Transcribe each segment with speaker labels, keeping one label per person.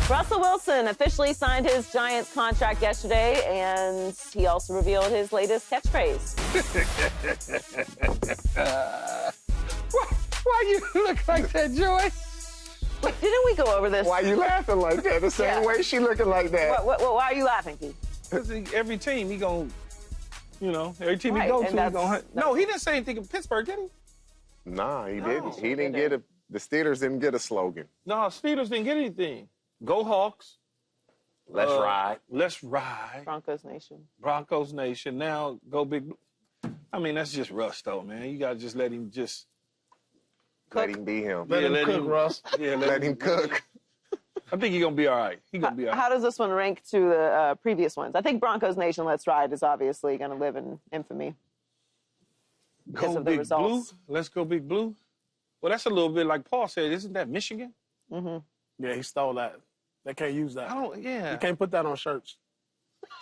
Speaker 1: Russell Wilson officially signed his Giants contract yesterday, and he also revealed his latest catchphrase.
Speaker 2: Why you look like that, Joy?
Speaker 1: Wait, didn't we go over this?
Speaker 3: Why you laughing like that? The same way she looking like that.
Speaker 1: Why are you laughing, Keith?
Speaker 2: Because every team he gon', every team
Speaker 1: Right,
Speaker 2: he go
Speaker 1: and
Speaker 2: to, he
Speaker 1: that's-
Speaker 2: gon' No, he didn't say anything in Pittsburgh, did he?
Speaker 3: Nah, he
Speaker 1: No,
Speaker 3: didn't.
Speaker 1: he
Speaker 3: He didn't
Speaker 1: didn't.
Speaker 3: get a. The Steelers didn't get a slogan.
Speaker 2: No, Steelers didn't get anything. Go Hawks.
Speaker 3: Let's ride.
Speaker 2: Let's ride.
Speaker 1: Broncos Nation.
Speaker 2: Broncos Nation. Now go Big Blue. I mean, that's just Russ, though, man. You got to just let him just...
Speaker 3: Let him be him.
Speaker 2: Let him cook, Russ. Yeah,
Speaker 3: Let him cook.
Speaker 2: I think he's going to be all right. He's going to be all right.
Speaker 1: How does this one rank to the previous ones? I think Broncos Nation Let's Ride is obviously going to live in infamy because
Speaker 2: Go
Speaker 1: of the
Speaker 2: Big
Speaker 1: results.
Speaker 2: Blue. Let's go Big Blue. Well, that's a little bit like Paul said. Isn't that Michigan?
Speaker 4: Yeah, he stole that. They can't use that.
Speaker 2: Yeah.
Speaker 4: You can't put that on shirts.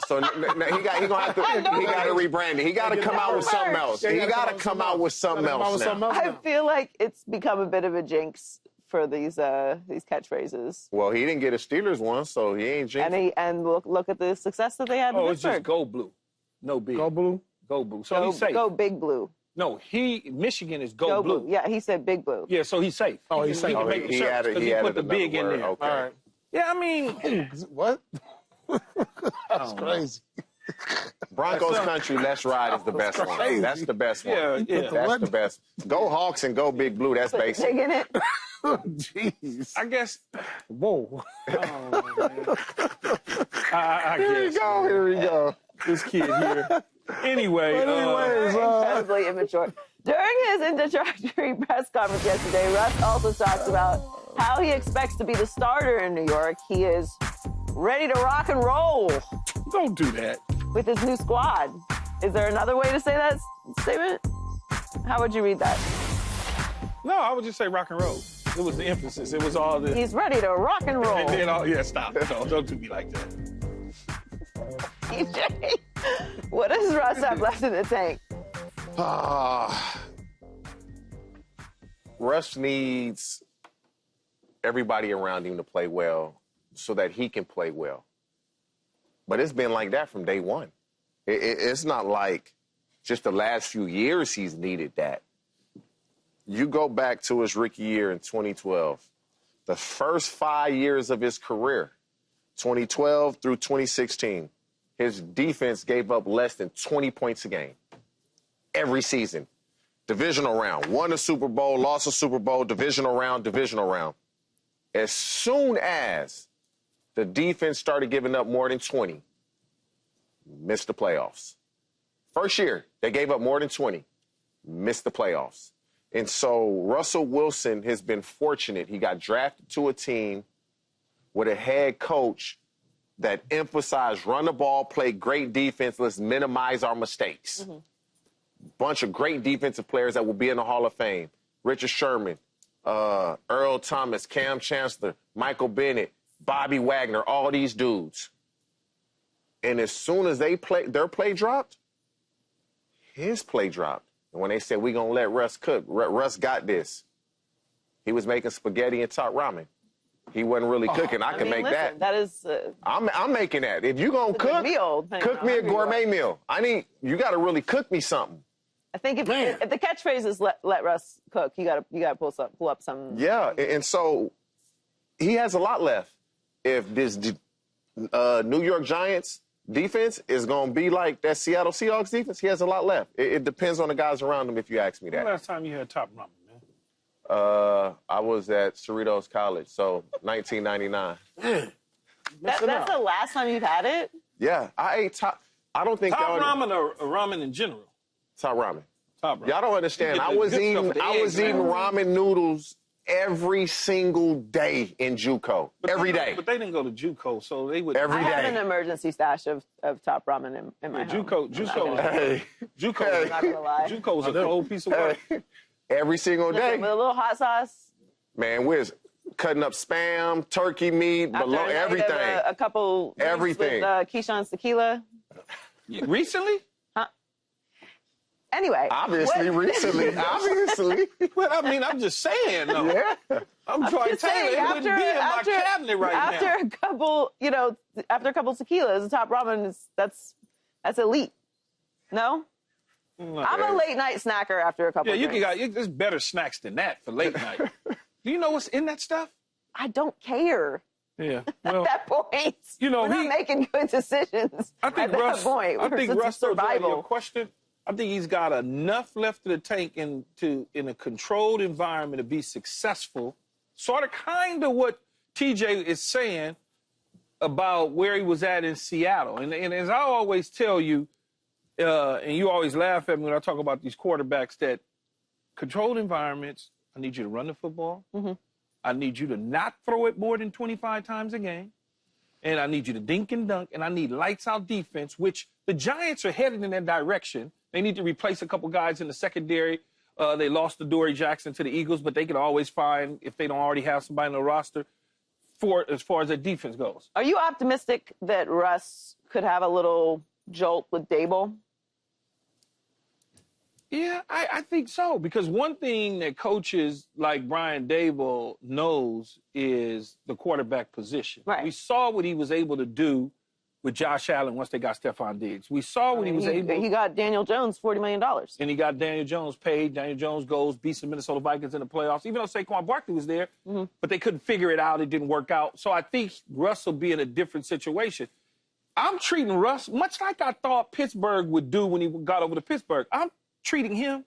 Speaker 3: So he gonna have to. He got to rebrand it. He got to come out with something else. He got to come out with something else now.
Speaker 1: I feel like it's become a bit of a jinx for these catchphrases.
Speaker 3: Well, he didn't get a Steelers one, so he ain't jinxed.
Speaker 1: And look at the success that they had in
Speaker 2: Oh, it's
Speaker 1: Pittsburgh.
Speaker 2: just Go Blue. No Big.
Speaker 4: Go Blue?
Speaker 2: Go Blue. So he's safe.
Speaker 1: Go Big Blue.
Speaker 2: No, Michigan is Go Blue.
Speaker 1: Yeah, he said Big Blue.
Speaker 2: Yeah, so he's safe.
Speaker 4: Oh, he's safe.
Speaker 2: He can make the shirts because he put the big in there.
Speaker 3: Okay.
Speaker 4: All right.
Speaker 2: Yeah, I mean...
Speaker 4: What? That's crazy.
Speaker 3: Broncos country, Let's Ride is the best one.
Speaker 4: crazy.
Speaker 3: That's the best one.
Speaker 2: Yeah.
Speaker 3: That's the best. Go Hawks and go Big Blue. That's basic.
Speaker 1: Taking it.
Speaker 4: Jeez.
Speaker 2: I guess...
Speaker 4: Whoa.
Speaker 2: I
Speaker 3: Here we
Speaker 2: guess.
Speaker 3: go. Here we go.
Speaker 2: This kid here. Anyway,
Speaker 1: Incredibly immature. During his introductory press conference yesterday, Russ also talks about how he expects to be the starter in New York. He is ready to rock and roll
Speaker 2: don't do that.
Speaker 1: with his new squad. Is there another way to say that statement? How would you read that?
Speaker 2: No, I would just say rock and roll. It was the emphasis. It was all the...
Speaker 1: He's ready to rock and roll.
Speaker 2: And then yeah, stop. No, don't do me like that.
Speaker 1: TJ, what does Russ have left in the tank?
Speaker 3: Russ needs everybody around him to play well so that he can play well. But it's been like that from day one. It's not like just the last few years he's needed that. You go back to his rookie year in 2012, the first 5 years of his career, 2012 through 2016, his defense gave up less than 20 points a game every season. Divisional round, won a Super Bowl, lost a Super Bowl, divisional round. As soon as the defense started giving up more than 20, missed the playoffs. First year, they gave up more than 20, missed the playoffs. And so Russell Wilson has been fortunate. He got drafted to a team with a head coach that emphasized run the ball, play great defense, let's minimize our mistakes. Bunch of great defensive players that will be in the Hall of Fame. Richard Sherman, Earl Thomas, Cam Chancellor, Michael Bennett, Bobby Wagner, all these dudes. And as soon as their play dropped, his play dropped. And when they said, we're going to let Russ cook, Russ got this. He was making spaghetti and top ramen. He wasn't really cooking. I can make
Speaker 1: listen,
Speaker 3: that.
Speaker 1: That is...
Speaker 3: I'm making that. If you going to cook, cook me a gourmet meal. You got to really cook me something.
Speaker 1: I think if the catchphrase is let Russ cook, you gotta pull up some.
Speaker 3: Yeah, and so he has a lot left. If this New York Giants defense is going to be like that Seattle Seahawks defense, he has a lot left. It depends on the guys around him if you ask me that.
Speaker 2: When last time you had top ramen, man?
Speaker 3: I was at Cerritos College, so 1999.
Speaker 1: That's the last time you've had it?
Speaker 3: Yeah, I ate top. I don't think
Speaker 2: top ramen or ramen in general?
Speaker 3: Top ramen.
Speaker 2: Top ramen.
Speaker 3: Y'all don't understand. I was eating ramen noodles every single day in JUCO. Every day.
Speaker 2: But they didn't go to JUCO, so they would...
Speaker 3: Every
Speaker 1: I have
Speaker 3: day.
Speaker 1: an emergency stash of top ramen in my home.
Speaker 2: JUCO was a cold piece of work.
Speaker 3: Every single day.
Speaker 1: With a little hot sauce.
Speaker 3: Man, we're cutting up Spam, turkey meat, everything.
Speaker 1: A couple
Speaker 3: everything
Speaker 1: with Keyshawn's tequila.
Speaker 2: Recently?
Speaker 1: Huh? Anyway.
Speaker 3: Obviously, recently. Obviously.
Speaker 2: Well, I mean, I'm just saying, though.
Speaker 3: Yeah.
Speaker 2: I'm trying to tell you, it wouldn't be in my cabinet right now.
Speaker 1: After a couple, after a couple tequilas, the top ramen that's elite. No? I'm a late night snacker after a couple.
Speaker 2: Yeah, there's better snacks than that for late night. Do you know what's in that stuff?
Speaker 1: I don't care.
Speaker 2: Yeah. Well,
Speaker 1: at that point, we're not making good decisions.
Speaker 2: I think
Speaker 1: at
Speaker 2: Russ.
Speaker 1: that point,
Speaker 2: I think Russ.
Speaker 1: Survival.
Speaker 2: Your question. I think he's got enough left in the tank in a controlled environment to be successful. Sort of, kind of what TJ is saying about where he was at in Seattle. And as I always tell you, and you always laugh at me when I talk about these quarterbacks, that controlled environments, I need you to run the football. Mm-hmm. I need you to not throw it more than 25 times a game. And I need you to dink and dunk. And I need lights-out defense, which the Giants are headed in that direction. They need to replace a couple guys in the secondary. They lost Adoree Jackson to the Eagles, but they can always find, if they don't already have somebody on the roster, as far as their defense goes.
Speaker 1: Are you optimistic that Russ could have a little jolt with Dable?
Speaker 2: Yeah, I think so. Because one thing that coaches like Brian Dable knows is the quarterback position.
Speaker 1: Right.
Speaker 2: We saw what he was able to do with Josh Allen once they got Stephon Diggs. We saw what he was able to.
Speaker 1: He got Daniel Jones $40 million.
Speaker 2: And he got Daniel Jones paid. Daniel Jones goes, beats the Minnesota Vikings in the playoffs, even though Saquon Barkley was there. Mm-hmm. But they couldn't figure it out. It didn't work out. So I think Russ will be in a different situation. I'm treating Russ much like I thought Pittsburgh would do when he got over to Pittsburgh. I'm treating him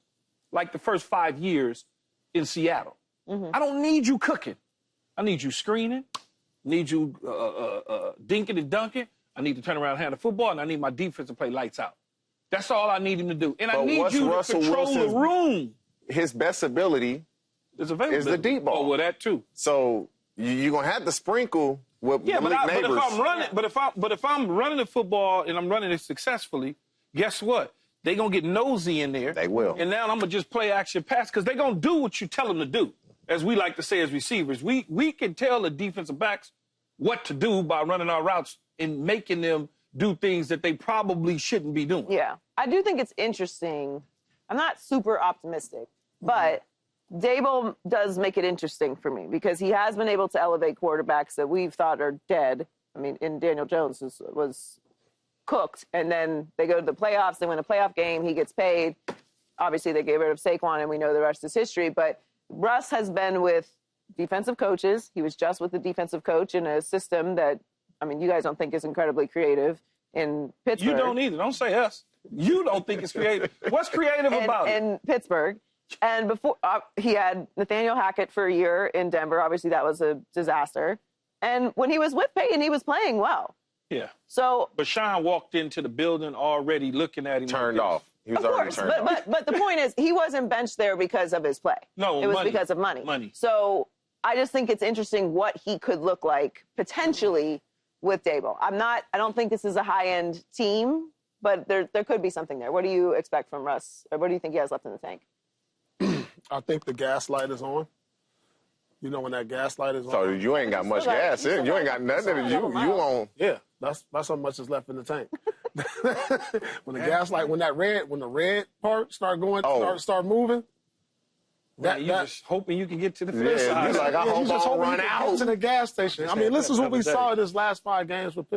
Speaker 2: like the first 5 years in Seattle. Mm-hmm. I don't need you cooking. I need you screening. Need you dinking and dunking. I need to turn around and hand the football, and I need my defense to play lights out. That's all I need him to do. And I need you to control the room.
Speaker 3: His best ability is the deep ball.
Speaker 2: Oh, well, that too.
Speaker 3: So you're going to have to sprinkle with Malik Neighbors.
Speaker 2: But if I'm running the football and I'm running it successfully, guess what? They're going to get nosy in there.
Speaker 3: They will.
Speaker 2: And now I'm going to just play action pass because they're going to do what you tell them to do, as we like to say as receivers. We can tell the defensive backs what to do by running our routes and making them do things that they probably shouldn't be doing.
Speaker 1: Yeah. I do think it's interesting. I'm not super optimistic, but Dable does make it interesting for me because he has been able to elevate quarterbacks that we've thought are dead. I mean, in Daniel Jones was cooked, and then they go to the playoffs, they win a playoff game, he gets paid. Obviously, they gave rid of Saquon, and we know the rest is history, but Russ has been with defensive coaches. He was just with the defensive coach in a system that, I mean, you guys don't think is incredibly creative in Pittsburgh.
Speaker 2: You don't either. Don't say us. You don't think it's creative. What's creative about it?
Speaker 1: In Pittsburgh. And before, he had Nathaniel Hackett for a year in Denver. Obviously, that was a disaster. And when he was with Peyton, he was playing well.
Speaker 2: Yeah.
Speaker 1: So,
Speaker 2: but Sean walked into the building already looking at him.
Speaker 3: Turned off. He was already turned off.
Speaker 1: But the point is, he wasn't benched there because of his play.
Speaker 2: No,
Speaker 1: it was
Speaker 2: money.
Speaker 1: because of money.
Speaker 2: Money.
Speaker 1: So I just think it's interesting what he could look like potentially with Dable. I don't think this is a high-end team, but there could be something there. What do you expect from Russ? Or what do you think he has left in the tank?
Speaker 4: I think the gas light is on. You know when that gas light is on.
Speaker 3: So you ain't got much gas in. You ain't got nothing. You on.
Speaker 4: Yeah, that's how much is left in the tank. When the gas light, when the red part start going, start moving.
Speaker 2: You're just hoping you can get to the finish
Speaker 3: side.
Speaker 2: line.
Speaker 3: Like, I hope I'll run out
Speaker 4: to the gas station. I mean, this is what we saw in this last 5 games with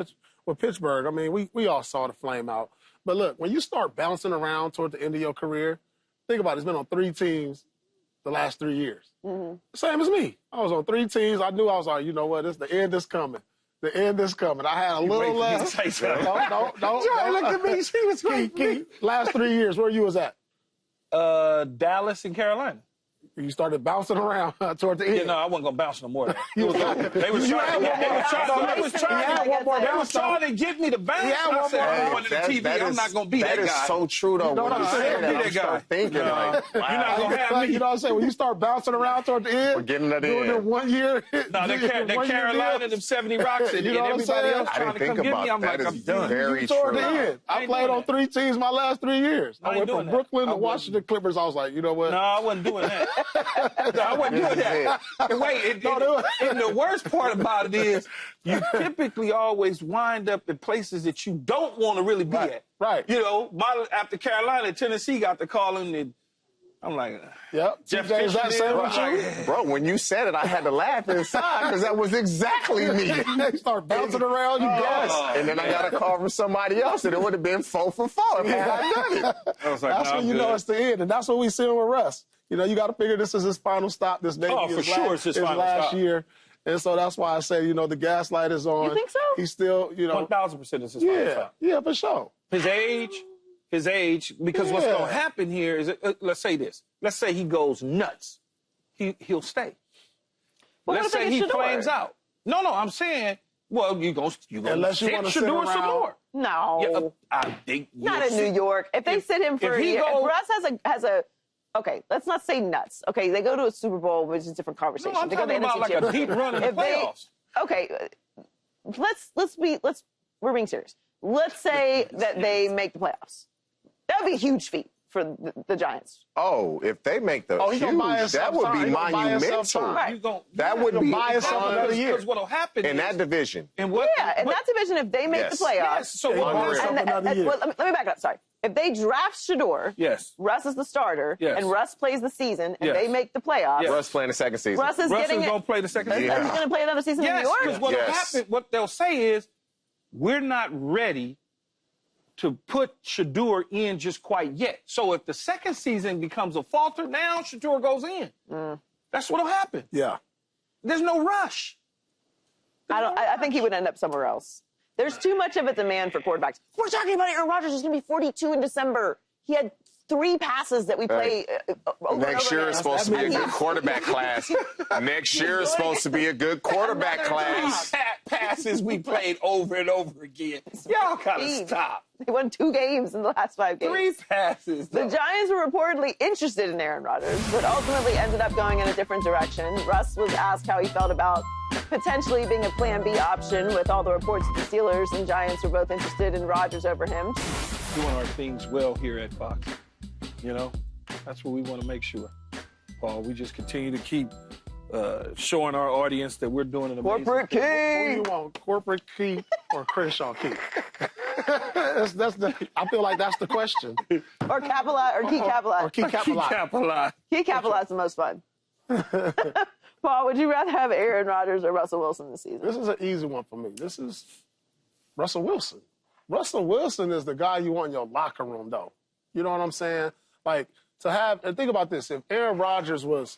Speaker 4: Pittsburgh. I mean, we all saw the flame out. But look, when you start bouncing around toward the end of your career, think about it. It's been on 3 teams the last 3 years. Mm-hmm. Same as me. I was on 3 teams. I knew I was like, you know what? The end is coming. The end is coming. I had a little less. No.
Speaker 2: Look at me. She was
Speaker 4: Key. Last 3 years, where you was at?
Speaker 2: Dallas and Carolina.
Speaker 4: You started bouncing around toward the end.
Speaker 2: Yeah, no, I wasn't going to bounce no more.
Speaker 4: They was
Speaker 2: trying to get me to bounce. I said, I'm going to the TV. I'm not going to be that guy.
Speaker 3: That is so true, though.
Speaker 4: You know what I'm saying?
Speaker 2: I'm start thinking,
Speaker 3: like, wow.
Speaker 2: You're not going to have me.
Speaker 4: You know what I'm saying? When you start bouncing around toward the end,
Speaker 3: we're getting that
Speaker 4: doing it 1 year.
Speaker 2: No, the Carolina, them 70 Rocks, and everybody else trying to come get me. I'm like, I'm done.
Speaker 3: Very
Speaker 4: toward
Speaker 3: true.
Speaker 4: the end. I played on 3 teams my last 3 years. I went from Brooklyn to Washington Clippers. I was like, you know what?
Speaker 2: No, I wasn't doing that. I wasn't doing that. And wait, and the worst part about it is you typically always wind up in places that you don't want to really be at.
Speaker 4: Right.
Speaker 2: You know, after Carolina, Tennessee got to call him, and I'm like,
Speaker 4: yep.
Speaker 2: Jeff
Speaker 4: TJ, is
Speaker 2: Fisher
Speaker 4: that
Speaker 2: did,
Speaker 4: same
Speaker 2: I'm
Speaker 4: with you?
Speaker 2: like,
Speaker 3: Bro, when you said it, I had to laugh inside because that was exactly me.
Speaker 4: They start bouncing around, you guess.
Speaker 3: And then I got a call from somebody else, and it would have been 4 for 4 if I had done it.
Speaker 2: I was like,
Speaker 4: That's
Speaker 2: nah,
Speaker 4: when
Speaker 2: I'm
Speaker 4: you know
Speaker 2: good.
Speaker 4: it's the end, and that's what we see with Russ. You know, you got to figure this is his final stop. This may
Speaker 2: Oh,
Speaker 4: be
Speaker 2: for sure it's his final
Speaker 4: last
Speaker 2: stop.
Speaker 4: year. And so that's why I say, you know, the gaslight is on.
Speaker 1: You think so?
Speaker 4: He's still, you know.
Speaker 2: 1,000% is his final
Speaker 4: Yeah,
Speaker 2: stop.
Speaker 4: yeah, for sure.
Speaker 2: His age, because what's
Speaker 4: Yeah.
Speaker 2: going to happen here is, let's say this. Let's say he goes nuts. He'll stay.
Speaker 1: Well,
Speaker 2: Let's
Speaker 1: what if
Speaker 2: say he
Speaker 1: it's Shedeur?
Speaker 2: flames out. No, I'm saying, well, you're going
Speaker 4: Unless you
Speaker 2: sit
Speaker 4: wanna sit
Speaker 2: Shedeur some
Speaker 4: around.
Speaker 2: more.
Speaker 1: No.
Speaker 2: Yeah, I think
Speaker 1: Not in New York. If they sit him for
Speaker 2: if
Speaker 1: a
Speaker 2: he
Speaker 1: year,
Speaker 2: go-
Speaker 1: if Russ has a, okay, let's not say nuts. Okay, they go to a Super Bowl, which is a different conversation.
Speaker 2: No, I'm
Speaker 1: They go to
Speaker 2: talking
Speaker 1: the
Speaker 2: about
Speaker 1: NFC
Speaker 2: like a
Speaker 1: Championship.
Speaker 2: deep run in the
Speaker 1: If they-
Speaker 2: playoffs.
Speaker 1: Okay, we're being serious. Let's say that they make the playoffs. That would be a huge feat for the Giants.
Speaker 3: Oh, if they make the
Speaker 4: he gonna buy
Speaker 3: huge, that
Speaker 4: himself
Speaker 3: would
Speaker 4: time.
Speaker 3: be
Speaker 4: He gonna buy himself
Speaker 3: monumental.
Speaker 4: time.
Speaker 1: Right.
Speaker 2: You gon-
Speaker 3: That would be
Speaker 4: buy himself another year.
Speaker 2: Because what'll happen
Speaker 3: in
Speaker 2: is,
Speaker 3: that division.
Speaker 2: and what,
Speaker 1: Yeah, in
Speaker 2: what-
Speaker 1: that division, if they make
Speaker 3: Yes.
Speaker 1: the playoffs,
Speaker 2: Yes, so
Speaker 4: Yeah,
Speaker 2: what
Speaker 4: he buys
Speaker 2: happens?
Speaker 4: himself another year.
Speaker 1: well, let me back up. Sorry. If they draft Shedeur,
Speaker 2: Yes.
Speaker 1: Russ is the starter,
Speaker 2: Yes.
Speaker 1: and Russ plays the season, and
Speaker 2: Yes.
Speaker 1: they make the playoffs,
Speaker 2: Yes.
Speaker 3: Russ playing the second season.
Speaker 1: Russ is
Speaker 2: Russ
Speaker 1: getting
Speaker 2: is
Speaker 1: it.
Speaker 2: going to play the second season.
Speaker 3: Yeah.
Speaker 1: He's going to play another season in
Speaker 2: Yes,
Speaker 1: New York.
Speaker 2: because what'll
Speaker 3: Yes.
Speaker 2: happen, what they'll say is, we're not ready to put Shedeur in just quite yet. So if the second season becomes a falter, now Shedeur goes in. That's what'll happen.
Speaker 4: Yeah.
Speaker 2: There's no rush.
Speaker 1: I think he would end up somewhere else. There's too much of a demand for quarterbacks. We're talking about Aaron Rodgers. He's going to be 42 in December. He had 3 passes that we play over
Speaker 3: Next
Speaker 1: and
Speaker 3: year
Speaker 1: over
Speaker 3: is
Speaker 1: again.
Speaker 3: supposed to be a
Speaker 1: And
Speaker 3: good
Speaker 1: he's-
Speaker 3: quarterback class. Next year is supposed to be a good quarterback
Speaker 1: Another
Speaker 3: class.
Speaker 2: Passes we played over and over again. Y'all gotta
Speaker 1: Speed.
Speaker 2: stop.
Speaker 1: They won 2 games in the last 5 games.
Speaker 2: 3 passes.
Speaker 1: The Giants were reportedly interested in Aaron Rodgers, but ultimately ended up going in a different direction. Russ was asked how he felt about potentially being a Plan B option with all the reports of the Steelers, and Giants were both interested in Rodgers over him.
Speaker 2: Doing our things well here at Fox. You know, that's what we want to make sure. Paul, we just continue to keep showing our audience that we're doing an amazing
Speaker 1: Corporate
Speaker 2: thing.
Speaker 4: Who
Speaker 1: King!
Speaker 4: you want, Corporate Key or Crenshaw Key? I feel like that's the question.
Speaker 1: Or Capella, or Key Capella.
Speaker 4: Or Key
Speaker 2: Keep
Speaker 4: Capella.
Speaker 2: Capella.
Speaker 1: Key Capella is the most fun. Paul, would you rather have Aaron Rodgers or Russell Wilson this season?
Speaker 4: This is an easy one for me. This is Russell Wilson. Russell Wilson is the guy you want in your locker room, though. You know what I'm saying? Like, to have, and think about this, if Aaron Rodgers was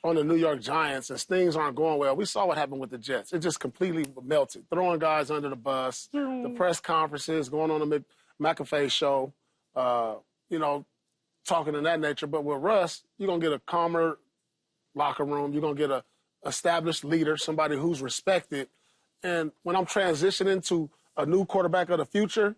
Speaker 4: on the New York Giants and things aren't going well, we saw what happened with the Jets. It just completely melted, throwing guys under the bus, the press conferences, going on the McAfee show, you know, talking in that nature. But with Russ, you're going to get a calmer locker room. You're going to get a established leader, somebody who's respected. And when I'm transitioning to a new quarterback of the future,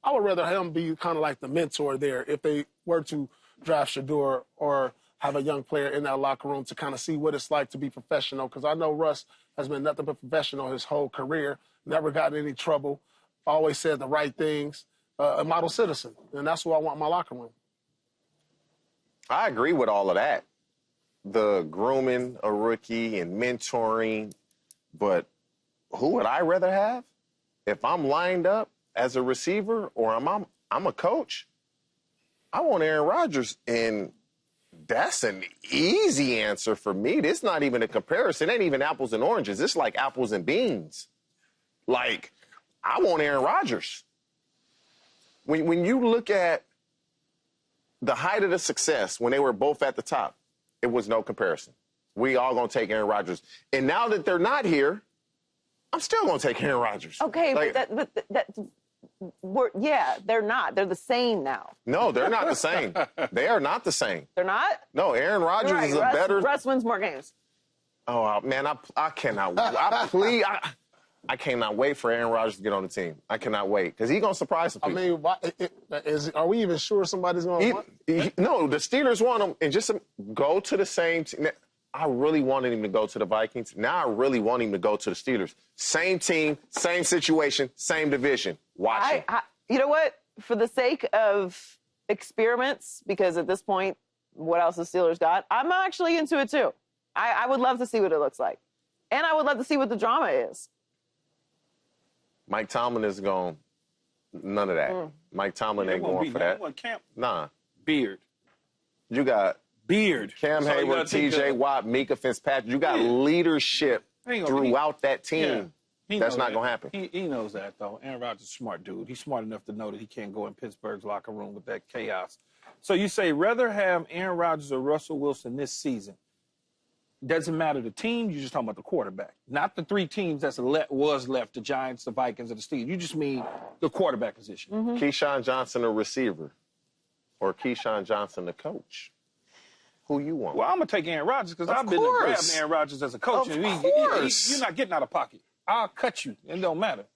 Speaker 4: I would rather him be kind of like the mentor there if they were to draft Shedeur or have a young player in that locker room to kind of see what it's like to be professional. Because I know Russ has been nothing but professional his whole career, never gotten in any trouble, always said the right things, a model citizen. And that's what I want in my locker room.
Speaker 3: I agree with all of that. The grooming a rookie and mentoring, but who would I rather have? If I'm lined up as a receiver or I'm a coach, I want Aaron Rodgers, and that's an easy answer for me. This not even a comparison. It ain't even apples and oranges. It's like apples and beans. Like, I want Aaron Rodgers. When you look at the height of the success when they were both at the top, it was no comparison. We all gonna take Aaron Rodgers. And now that they're not here, I'm still gonna take Aaron Rodgers.
Speaker 1: Okay,
Speaker 3: Like,
Speaker 1: yeah, they're not. They're the same now.
Speaker 3: no, they're not the same. They are not the same.
Speaker 1: They're not?
Speaker 3: No, Aaron Rodgers
Speaker 1: You're right.
Speaker 3: is a better.
Speaker 1: Russ wins more games.
Speaker 3: Oh man, I cannot. I cannot wait for Aaron Rodgers to get on the team. I cannot wait because he's gonna surprise some
Speaker 4: I
Speaker 3: people.
Speaker 4: mean, are we even sure somebody's going to want?
Speaker 3: No, the Steelers want him, and just go to the same team. I really wanted him to go to the Vikings. Now I really want him to go to the Steelers. Same team, same situation, same division. Watch him.
Speaker 1: You know what? For the sake of experiments, because at this point, what else the Steelers got, I'm actually into it too. I would love to see what it looks like. And I would love to see what the drama is.
Speaker 3: Mike Tomlin is going, none of that. Mike Tomlin ain't going for that. Nah.
Speaker 2: Beard.
Speaker 3: You got
Speaker 2: Beard.
Speaker 3: Cam Hayward, TJ Watt, Mika Fitzpatrick. You got leadership throughout that team. That's not going to happen.
Speaker 2: He knows that, though. Aaron Rodgers is a smart dude. He's smart enough to know that he can't go in Pittsburgh's locker room with that chaos. So you say rather have Aaron Rodgers or Russell Wilson this season. Doesn't matter the team. You're just talking about the quarterback. Not the three teams that was left, the Giants, the Vikings, and the Steelers. You just mean the quarterback position.
Speaker 3: Keyshawn Johnson, a receiver, or Keyshawn Johnson, the coach. Who you want?
Speaker 2: Well, I'm going to take Aaron Rodgers because I've been grabbing Aaron Rodgers as a coach.
Speaker 3: Of
Speaker 2: and
Speaker 3: course.
Speaker 2: You're not getting out of pocket. I'll cut you. It don't matter.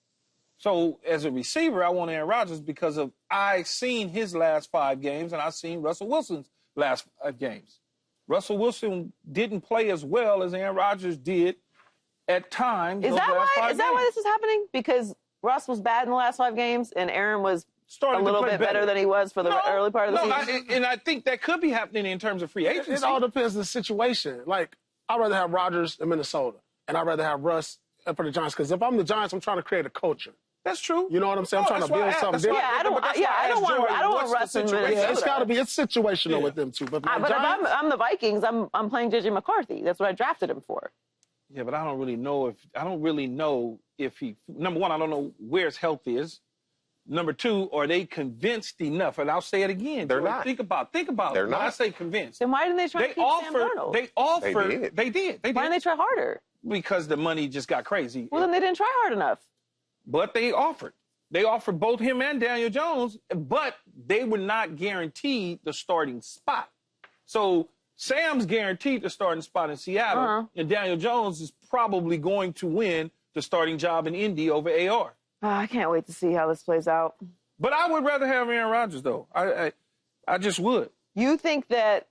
Speaker 2: So as a receiver, I want Aaron Rodgers because I seen his last 5 games and I seen Russell Wilson's last 5 games. Russell Wilson didn't play as well as Aaron Rodgers did at times.
Speaker 1: Is that why this is happening? Because Russ was bad in the last 5 games and Aaron was a little bit better than he was for the early part of the season?
Speaker 2: And I think that could be happening in terms of free agency.
Speaker 4: It all depends on the situation. Like, I'd rather have Rodgers in Minnesota, and I'd rather have Russ for the Giants. Because if I'm the Giants, I'm trying to create a culture.
Speaker 2: That's true.
Speaker 4: You know what I'm saying? I'm trying to build something different.
Speaker 1: I don't want Russ in Minnesota.
Speaker 4: Yeah, it's got to be. It's situational with them too. But
Speaker 1: if I'm the Vikings, I'm playing JJ McCarthy. That's what I drafted him for.
Speaker 2: Yeah, but I don't really know if he. Number one, I don't know where his health is. Number two, are they convinced enough? And I'll say it again.
Speaker 3: They're not.
Speaker 2: Think about it.
Speaker 3: They're
Speaker 2: When
Speaker 3: not.
Speaker 2: I say convinced.
Speaker 1: Then why didn't they try to keep Sam Darnold?
Speaker 2: They did.
Speaker 1: Why didn't they try harder?
Speaker 2: Because the money just got crazy.
Speaker 1: Well, then they didn't try hard enough.
Speaker 2: But they offered. They offered both him and Daniel Jones, but they were not guaranteed the starting spot. So Sam's guaranteed the starting spot in Seattle, and Daniel Jones is probably going to win the starting job in Indy over AR.
Speaker 1: I can't wait to see how this plays out.
Speaker 2: But I would rather have Aaron Rodgers, though. I just would.
Speaker 1: You think that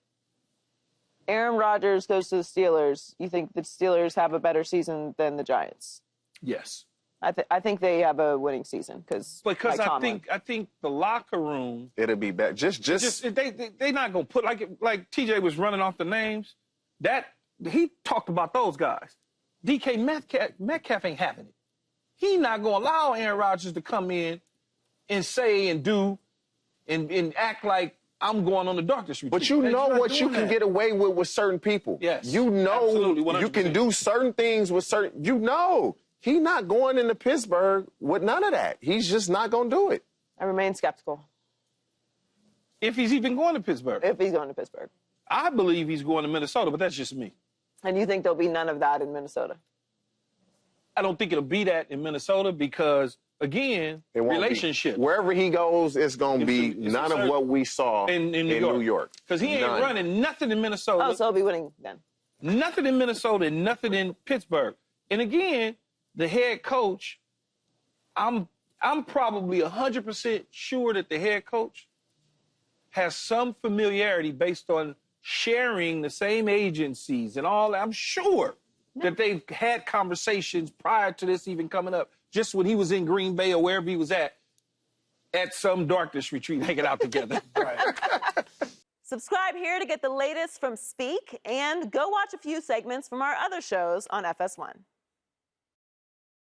Speaker 1: Aaron Rodgers goes to the Steelers, you think the Steelers have a better season than the Giants?
Speaker 2: Yes.
Speaker 1: I think they have a winning season because
Speaker 2: I think the locker room,
Speaker 3: it'll be better.
Speaker 2: They not gonna put like TJ was running off the names. That he talked about those guys. DK Metcalf ain't having it. He not gonna allow Aaron Rodgers to come in and say and do and act like I'm going on the darkness retreat.
Speaker 3: But you know what you can get away with certain people.
Speaker 2: Yes.
Speaker 3: You know
Speaker 2: 100%.
Speaker 3: You can do certain things with certain. You know. He's not going into Pittsburgh with none of that. He's just not going to do it.
Speaker 1: I remain skeptical.
Speaker 2: If he's even going to Pittsburgh.
Speaker 1: If he's going to Pittsburgh.
Speaker 2: I believe he's going to Minnesota, but that's just me.
Speaker 1: And you think there'll be none of that in Minnesota?
Speaker 2: I don't think it'll be that in Minnesota because, again, relationship.
Speaker 3: Wherever he goes, it's going to be none of what we saw in New York.
Speaker 2: Because he ain't running nothing in Minnesota.
Speaker 1: Oh, so he'll be winning then.
Speaker 2: Nothing in Minnesota and nothing in Pittsburgh. And again, the head coach, I'm probably 100% sure that the head coach has some familiarity based on sharing the same agencies and all that. I'm sure that they've had conversations prior to this even coming up, just when he was in Green Bay or wherever he was at some darkness retreat, hanging out together. Right.
Speaker 1: Subscribe here to get the latest from Speak and go watch a few segments from our other shows on FS1.